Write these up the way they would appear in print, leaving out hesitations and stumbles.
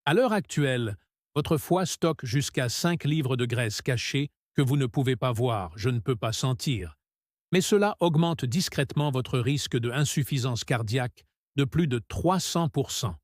À l'heure actuelle, votre foie stocke jusqu'à 5 livres de graisse cachée que vous ne pouvez pas voir, je ne peux pas sentir. Mais cela augmente discrètement votre risque de insuffisance cardiaque de plus de 300%.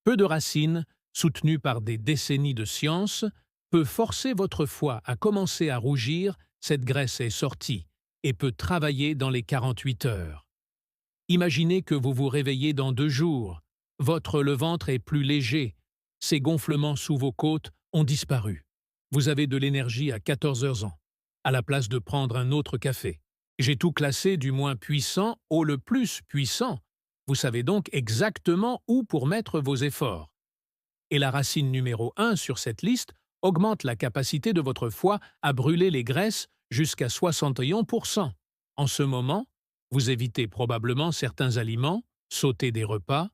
Peu de racines, soutenues par des décennies de science, peut forcer votre foie à commencer à rougir, cette graisse est sortie, et peut travailler dans les 48 heures. Imaginez que vous vous réveillez dans 2 jours. Le ventre est plus léger. Ces gonflements sous vos côtes ont disparu. Vous avez de l'énergie à 14 heures ans, à la place de prendre un autre café. J'ai tout classé du moins puissant au le plus puissant. Vous savez donc exactement où pour mettre vos efforts. Et la racine numéro 1 sur cette liste augmente la capacité de votre foie à brûler les graisses jusqu'à 61%. En ce moment, vous évitez probablement certains aliments, sautez des repas,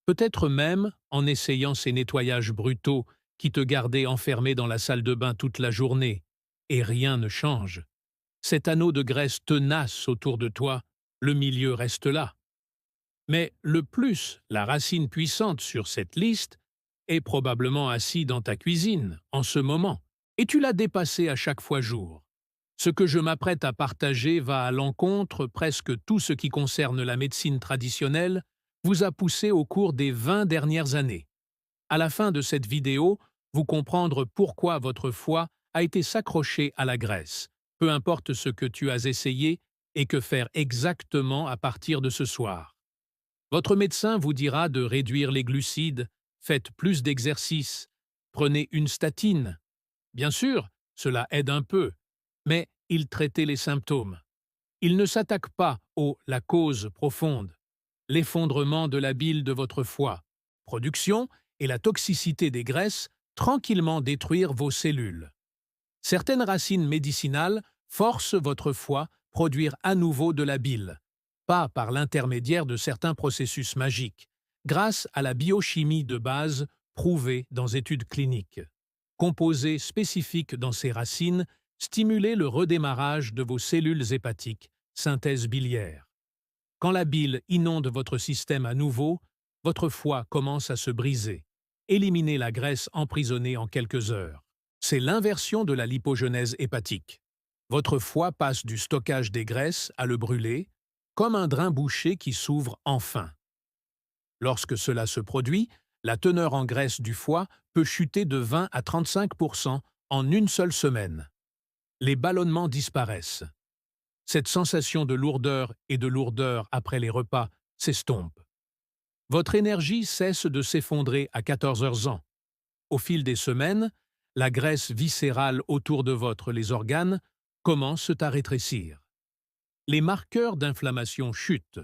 peut-être même en essayant ces nettoyages brutaux qui te gardaient enfermé dans la salle de bain toute la journée. Et rien ne change. Cet anneau de graisse tenace autour de toi, le milieu reste là. Mais le plus, la racine puissante sur cette liste, est probablement assis dans ta cuisine, en ce moment, et tu l'as dépassé à chaque fois jour. Ce que je m'apprête à partager va à l'encontre presque tout ce qui concerne la médecine traditionnelle vous a poussé au cours des 20 dernières années. À la fin de cette vidéo, vous comprendre pourquoi votre foie a été s'accrocher à la graisse, peu importe ce que tu as essayé et que faire exactement à partir de ce soir. Votre médecin vous dira de réduire les glucides, faites plus d'exercice, prenez une statine. Bien sûr, cela aide un peu, mais il traitait les symptômes. Il ne s'attaque pas la cause profonde, l'effondrement de la bile de votre foie, production et la toxicité des graisses tranquillement détruire vos cellules. Certaines racines médicinales forcent votre foie à produire à nouveau de la bile, pas par l'intermédiaire de certains processus magiques, grâce à la biochimie de base prouvée dans études cliniques. Composés spécifiques dans ces racines, stimulez le redémarrage de vos cellules hépatiques, synthèse biliaire. Quand la bile inonde votre système à nouveau, votre foie commence à se briser. Éliminez la graisse emprisonnée en quelques heures. C'est l'inversion de la lipogenèse hépatique. Votre foie passe du stockage des graisses à le brûler, comme un drain bouché qui s'ouvre enfin. Lorsque cela se produit, la teneur en graisse du foie peut chuter de 20 à 35% en une seule semaine. Les ballonnements disparaissent. Cette sensation de lourdeur après les repas s'estompe. Votre énergie cesse de s'effondrer à 14 heures ans. Au fil des semaines, la graisse viscérale autour de les organes commence à rétrécir. Les marqueurs d'inflammation chutent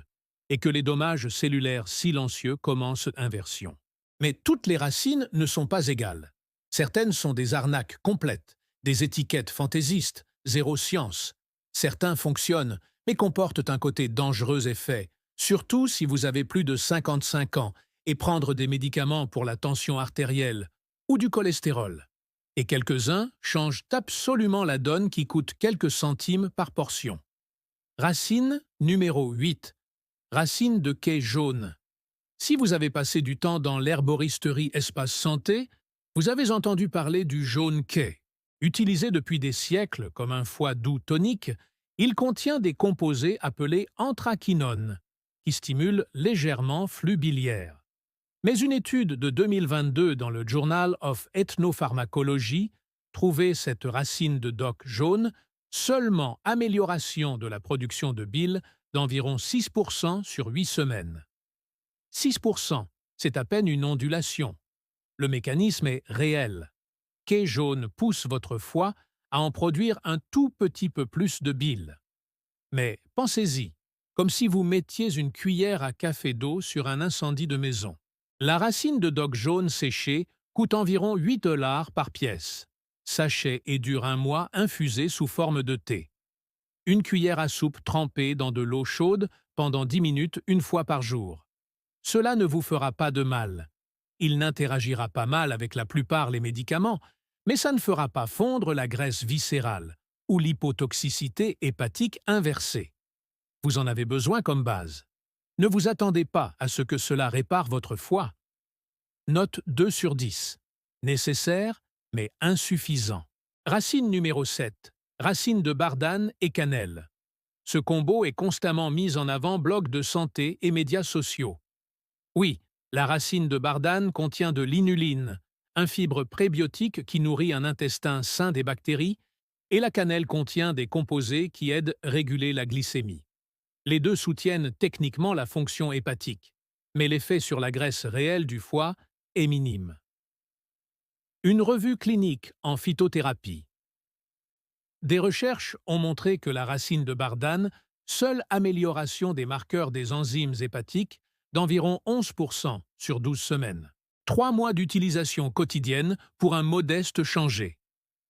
et que les dommages cellulaires silencieux commencent inversion. Mais toutes les racines ne sont pas égales. Certaines sont des arnaques complètes, des étiquettes fantaisistes, zéro science. Certains fonctionnent, mais comportent un côté dangereux effet, surtout si vous avez plus de 55 ans et prendre des médicaments pour la tension artérielle ou du cholestérol. Et quelques-uns changent absolument la donne qui coûte quelques centimes par portion. Racine numéro 8. Racine de quai jaune. Si vous avez passé du temps dans l'herboristerie Espace Santé, vous avez entendu parler du jaune quai. Utilisé depuis des siècles comme un foie doux tonique, il contient des composés appelés anthraquinones, qui stimulent légèrement flux biliaire. Mais une étude de 2022 dans le Journal of Ethnopharmacology trouvait cette racine de doc jaune seulement amélioration de la production de bile d'environ 6% sur 8 semaines. 6%, c'est à peine une ondulation. Le mécanisme est réel. Quai jaune pousse votre foie à en produire un tout petit peu plus de bile. Mais pensez-y, comme si vous mettiez une cuillère à café d'eau sur un incendie de maison. La racine de doc jaune séchée coûte environ 8 dollars par pièce. Sachet et dure 1 mois infusé sous forme de thé. Une cuillère à soupe trempée dans de l'eau chaude pendant 10 minutes une fois par jour. Cela ne vous fera pas de mal. Il n'interagira pas mal avec la plupart des médicaments, mais ça ne fera pas fondre la graisse viscérale ou l'hypotoxicité hépatique inversée. Vous en avez besoin comme base. Ne vous attendez pas à ce que cela répare votre foie. Note 2 sur 10. Nécessaire, mais insuffisant. Racine numéro 7. Racine de bardane et cannelle. Ce combo est constamment mis en avant blogs de santé et médias sociaux. Oui, la racine de bardane contient de l'inuline, un fibre prébiotique qui nourrit un intestin sain des bactéries, et la cannelle contient des composés qui aident à réguler la glycémie. Les deux soutiennent techniquement la fonction hépatique, mais l'effet sur la graisse réelle du foie est minime. Une revue clinique en phytothérapie. Des recherches ont montré que la racine de bardane, seule amélioration des marqueurs des enzymes hépatiques d'environ 11% sur 12 semaines. 3 mois d'utilisation quotidienne pour un modeste changé.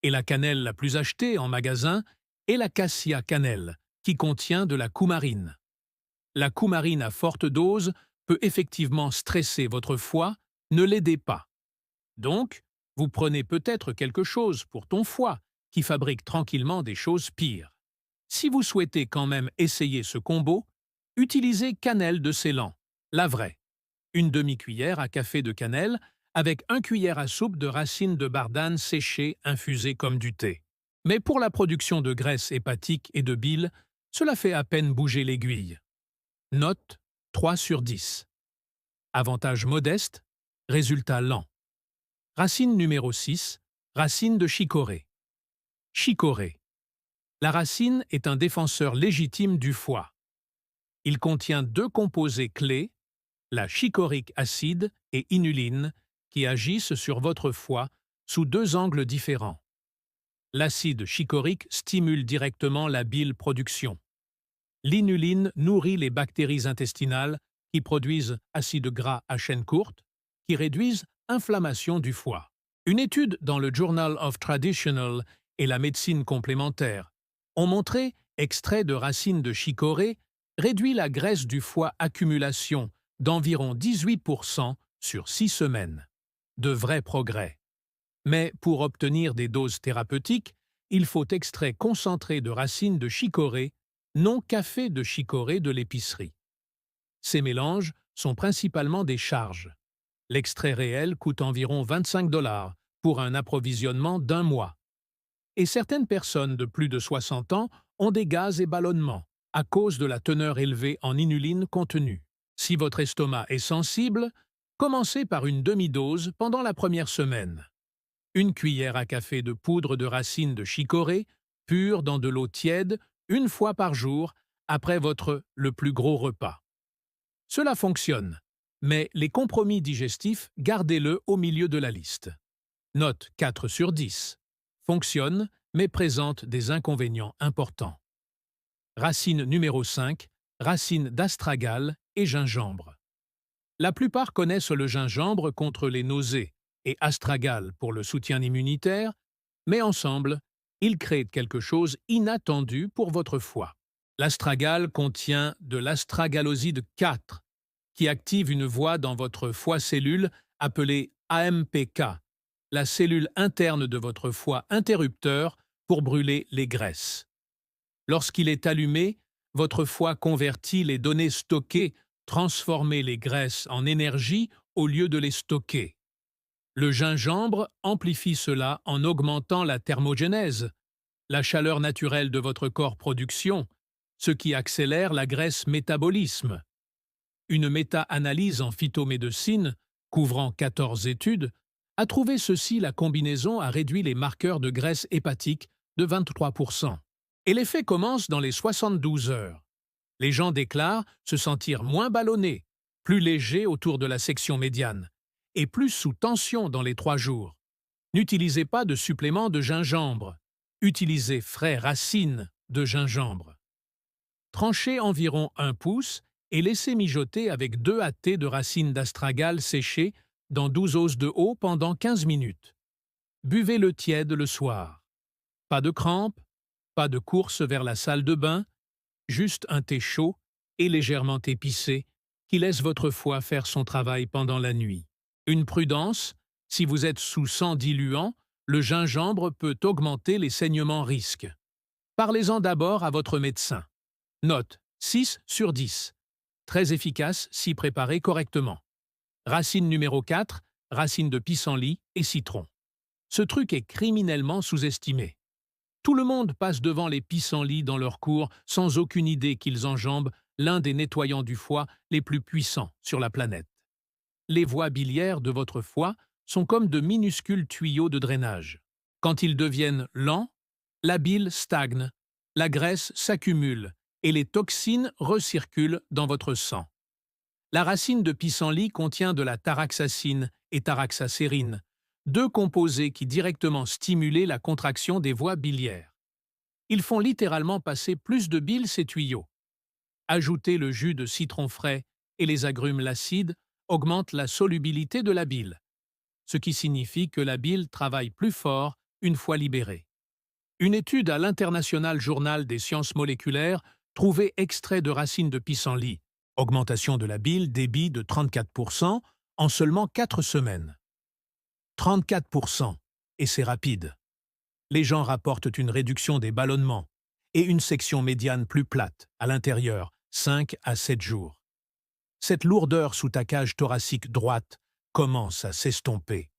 Et la cannelle la plus achetée en magasin est la cassia cannelle, qui contient de la coumarine. La coumarine à forte dose peut effectivement stresser votre foie, ne l'aidez pas. Donc, vous prenez peut-être quelque chose pour ton foie, qui fabrique tranquillement des choses pires. Si vous souhaitez quand même essayer ce combo, utilisez cannelle de Ceylan, la vraie. Une demi-cuillère à café de cannelle avec 1 cuillère à soupe de racines de bardane séchées infusées comme du thé. Mais pour la production de graisse hépatique et de bile, cela fait à peine bouger l'aiguille. Note 3 sur 10. Avantage modeste, résultat lent. Racine numéro 6, racine de chicorée. Chicorée. La racine est un défenseur légitime du foie. Il contient 2 composés clés, la chicorrique acide et inuline, qui agissent sur votre foie sous 2 angles différents. L'acide chicorrique stimule directement la bile production. L'inuline nourrit les bactéries intestinales qui produisent acides gras à chaîne courte, qui réduisent inflammation du foie. Une étude dans le Journal of Traditional et la médecine complémentaire ont montré extrait de racines de chicorée réduit la graisse du foie accumulation d'environ 18% sur 6 semaines. De vrais progrès. Mais pour obtenir des doses thérapeutiques, il faut extrait concentré de racines de chicorée, non café de chicorée de l'épicerie. Ces mélanges sont principalement des charges. L'extrait réel coûte environ 25 $ pour un approvisionnement d'1 mois. Et certaines personnes de plus de 60 ans ont des gaz et ballonnements à cause de la teneur élevée en inuline contenue. Si votre estomac est sensible, commencez par une demi-dose pendant la première semaine. 1 cuillère à café de poudre de racines de chicorée, pure dans de l'eau tiède, 1 fois par jour, après le plus gros repas. Cela fonctionne, mais les compromis digestifs, gardez-le au milieu de la liste. Note 4 sur 10. Fonctionne, mais présente des inconvénients importants. Racine numéro 5, racine d'astragale et gingembre. La plupart connaissent le gingembre contre les nausées et astragale pour le soutien immunitaire, mais ensemble, ils créent quelque chose d'inattendu pour votre foie. L'astragale contient de l'astragaloside 4, qui active une voie dans votre foie cellule appelée AMPK, la cellule interne de votre foie interrupteur pour brûler les graisses. Lorsqu'il est allumé, votre foie convertit les données stockées, transformer les graisses en énergie au lieu de les stocker. Le gingembre amplifie cela en augmentant la thermogénèse, la chaleur naturelle de votre corps production, ce qui accélère la graisse métabolisme. Une méta-analyse en phytomédecine, couvrant 14 études, a trouvé ceci la combinaison a réduit les marqueurs de graisse hépatique de 23%. Et l'effet commence dans les 72 heures. Les gens déclarent se sentir moins ballonnés, plus légers autour de la section médiane, et plus sous tension dans les 3 jours. N'utilisez pas de supplément de gingembre. Utilisez frais racines de gingembre. Tranchez environ 1 pouce et laissez mijoter avec 2 AT de racines d'astragale séchées dans 12 onces de eau pendant 15 minutes. Buvez-le tiède le soir. Pas de crampes, pas de course vers la salle de bain, juste un thé chaud et légèrement épicé qui laisse votre foie faire son travail pendant la nuit. Une prudence, si vous êtes sous sang diluant, le gingembre peut augmenter les saignements risques. Parlez-en d'abord à votre médecin. Note 6 sur 10. Très efficace si préparé correctement. Racine numéro 4, racines de pissenlit et citron. Ce truc est criminellement sous-estimé. Tout le monde passe devant les pissenlits dans leur cours sans aucune idée qu'ils enjambent l'un des nettoyants du foie les plus puissants sur la planète. Les voies biliaires de votre foie sont comme de minuscules tuyaux de drainage. Quand ils deviennent lents, la bile stagne, la graisse s'accumule et les toxines recirculent dans votre sang. La racine de pissenlit contient de la taraxacine et taraxacérine, deux composés qui directement stimulent la contraction des voies biliaires. Ils font littéralement passer plus de bile ces tuyaux. Ajouter le jus de citron frais et les agrumes lacides augmente la solubilité de la bile, ce qui signifie que la bile travaille plus fort une fois libérée. Une étude à l'International Journal des sciences moléculaires trouvait extrait de racines de pissenlit, augmentation de la bile débit de 34% en seulement 4 semaines. 34%, et c'est rapide. Les gens rapportent une réduction des ballonnements et une section médiane plus plate, à l'intérieur, 5 à 7 jours. Cette lourdeur sous ta cage thoracique droite commence à s'estomper.